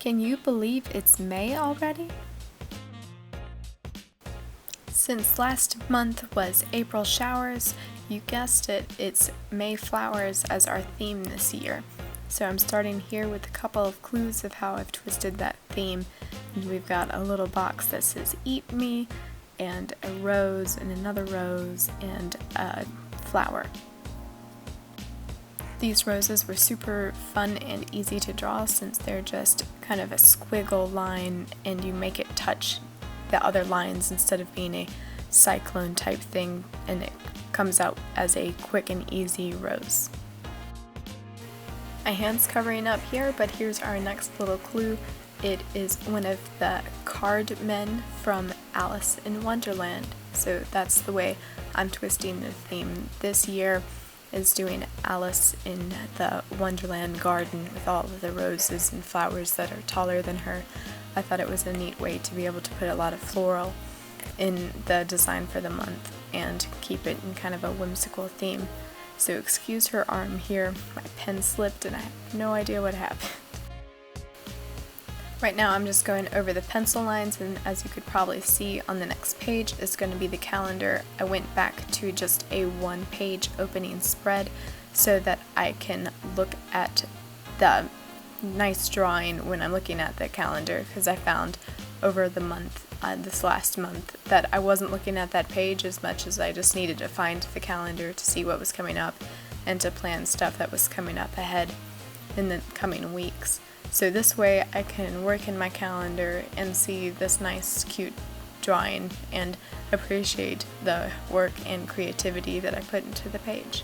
Can you believe it's May already? Since last month was April showers, you guessed it, it's May flowers as our theme this year. So I'm starting here with a couple of clues of how I've twisted that theme. And we've got a little box that says "Eat Me," and a rose, and another rose, and a flower. These roses were super fun and easy to draw since they're just kind of a squiggle line and you make it touch the other lines instead of being a cyclone type thing, and it comes out as a quick and easy rose. My hand's covering up here, but here's our next little clue. It is one of the card men from Alice in Wonderland. So that's the way I'm twisting the theme this year, is doing Alice in the Wonderland garden with all of the roses and flowers that are taller than her. I thought it was a neat way to be able to put a lot of floral in the design for the month and keep it in kind of a whimsical theme. So excuse her arm here, my pen slipped and I have no idea what happened. Right now I'm just going over the pencil lines, and as you could probably see on the next page is going to be the calendar. I went back to just a one-page opening spread so that I can look at the nice drawing when I'm looking at the calendar, because I found over the month, this last month, that I wasn't looking at that page as much as I just needed to find the calendar to see what was coming up and to plan stuff that was coming up ahead in the coming weeks. So this way I can work in my calendar and see this nice cute drawing and appreciate the work and creativity that I put into the page.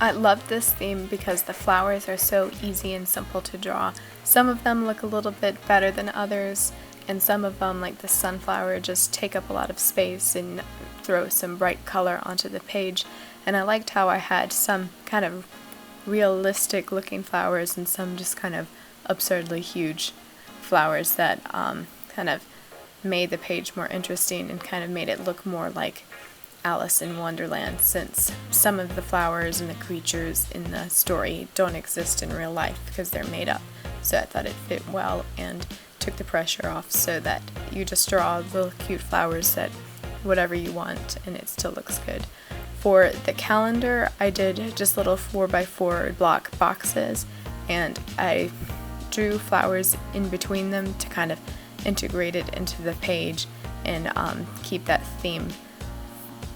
I love this theme because the flowers are so easy and simple to draw. Some of them look a little bit better than others, and some of them, like the sunflower, just take up a lot of space and throw some bright color onto the page. And I liked how I had some kind of realistic looking flowers and some just kind of absurdly huge flowers that kind of made the page more interesting and kind of made it look more like Alice in Wonderland, since some of the flowers and the creatures in the story don't exist in real life because they're made up. So I thought it fit well and took the pressure off so that you just draw little cute flowers that whatever you want and it still looks good. For the calendar, I did just little 4x4 block boxes, and I drew flowers in between them to kind of integrate it into the page and keep that theme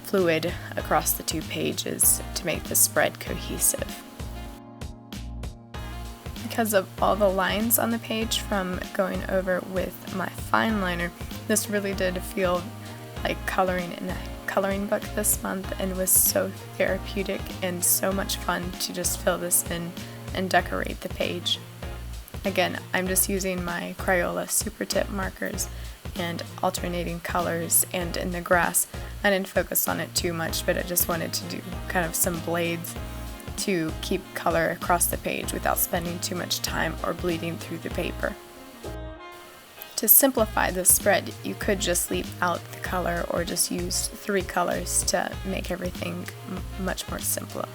fluid across the two pages to make the spread cohesive. Because of all the lines on the page from going over with my fine liner, this really did feel like coloring in a coloring book this month, and was so therapeutic and so much fun to just fill this in and decorate the page. Again, I'm just using my Crayola Super Tip markers and alternating colors, and in the grass I didn't focus on it too much, but I just wanted to do kind of some blades to keep color across the page without spending too much time or bleeding through the paper. To simplify this spread, you could just leave out the color or just use 3 colors to make everything much more simpler.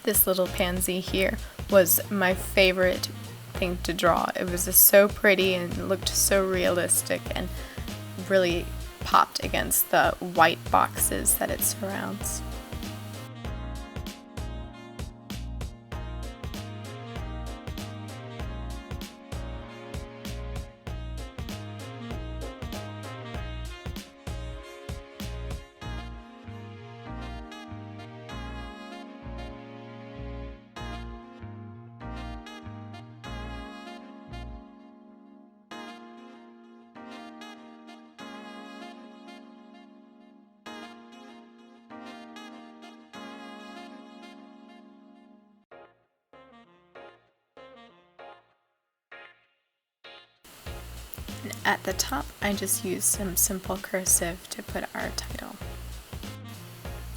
This little pansy here was my favorite thing to draw. It was just so pretty and looked so realistic and really popped against the white boxes that it surrounds. At the top, I just used some simple cursive to put our title.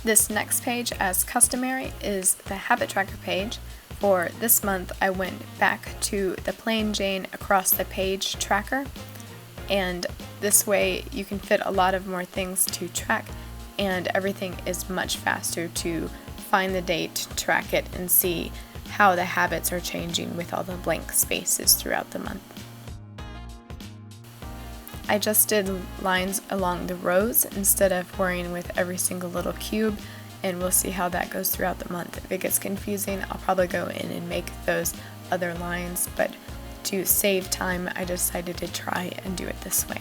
This next page, as customary, is the habit tracker page. For this month, I went back to the plain Jane across the page tracker, and this way you can fit a lot of more things to track, and everything is much faster to find the date, track it, and see how the habits are changing with all the blank spaces throughout the month. I just did lines along the rows instead of worrying with every single little cube, and we'll see how that goes throughout the month. If it gets confusing, I'll probably go in and make those other lines, but to save time, I decided to try and do it this way.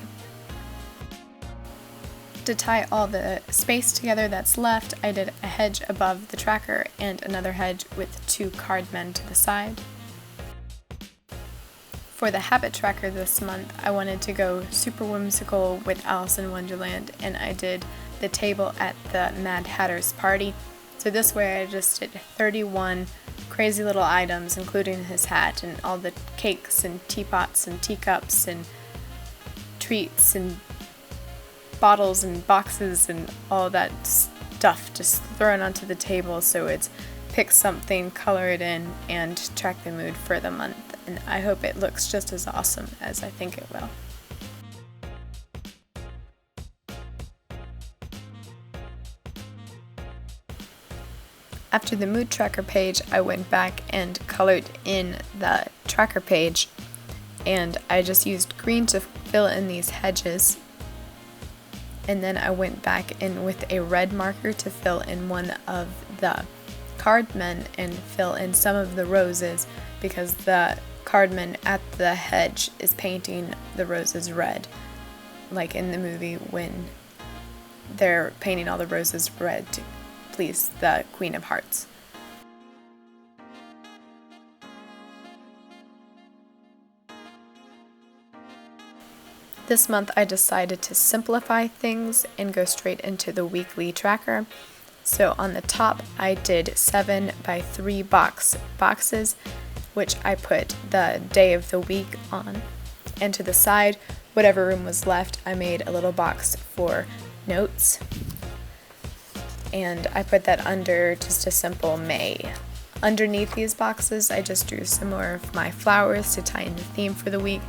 To tie all the space together that's left, I did a hedge above the tracker and another hedge with 2 card men to the side. For the habit tracker this month, I wanted to go super whimsical with Alice in Wonderland, and I did the table at the Mad Hatter's party. So this way I just did 31 crazy little items, including his hat and all the cakes and teapots and teacups and treats and bottles and boxes and all that stuff just thrown onto the table. So it's pick something, color it in, and track the mood for the month. And I hope it looks just as awesome as I think it will. After the mood tracker page, I went back and colored in the tracker page, and I just used green to fill in these hedges, and then I went back in with a red marker to fill in one of the cardmen and fill in some of the roses, because the cardman at the hedge is painting the roses red, like in the movie when they're painting all the roses red to please the Queen of Hearts. This month I decided to simplify things and go straight into the weekly tracker. So on the top I did 7 by 3 boxes, which I put the day of the week on. And to the side, whatever room was left, I made a little box for notes. And I put that under just a simple May. Underneath these boxes, I just drew some more of my flowers to tie in the theme for the week.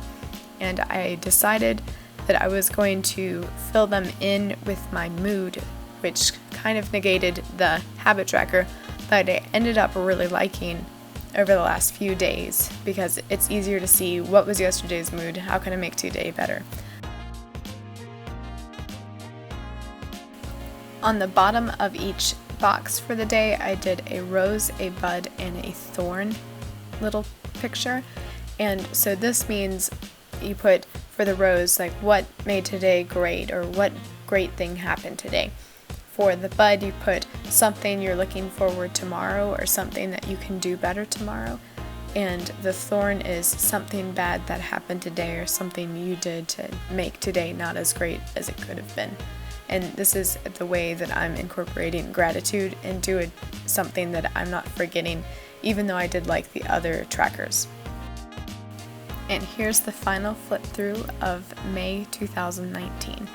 And I decided that I was going to fill them in with my mood, which kind of negated the habit tracker, but I ended up really liking over the last few days because it's easier to see what was yesterday's mood, how can I make today better. On the bottom of each box for the day, I did a rose, a bud, and a thorn little picture. And so this means you put for the rose, like what made today great or what great thing happened today. For the bud, you put something you're looking forward to tomorrow or something that you can do better tomorrow. And the thorn is something bad that happened today or something you did to make today not as great as it could have been. And this is the way that I'm incorporating gratitude into something that I'm not forgetting, even though I did like the other trackers. And here's the final flip through of May 2019.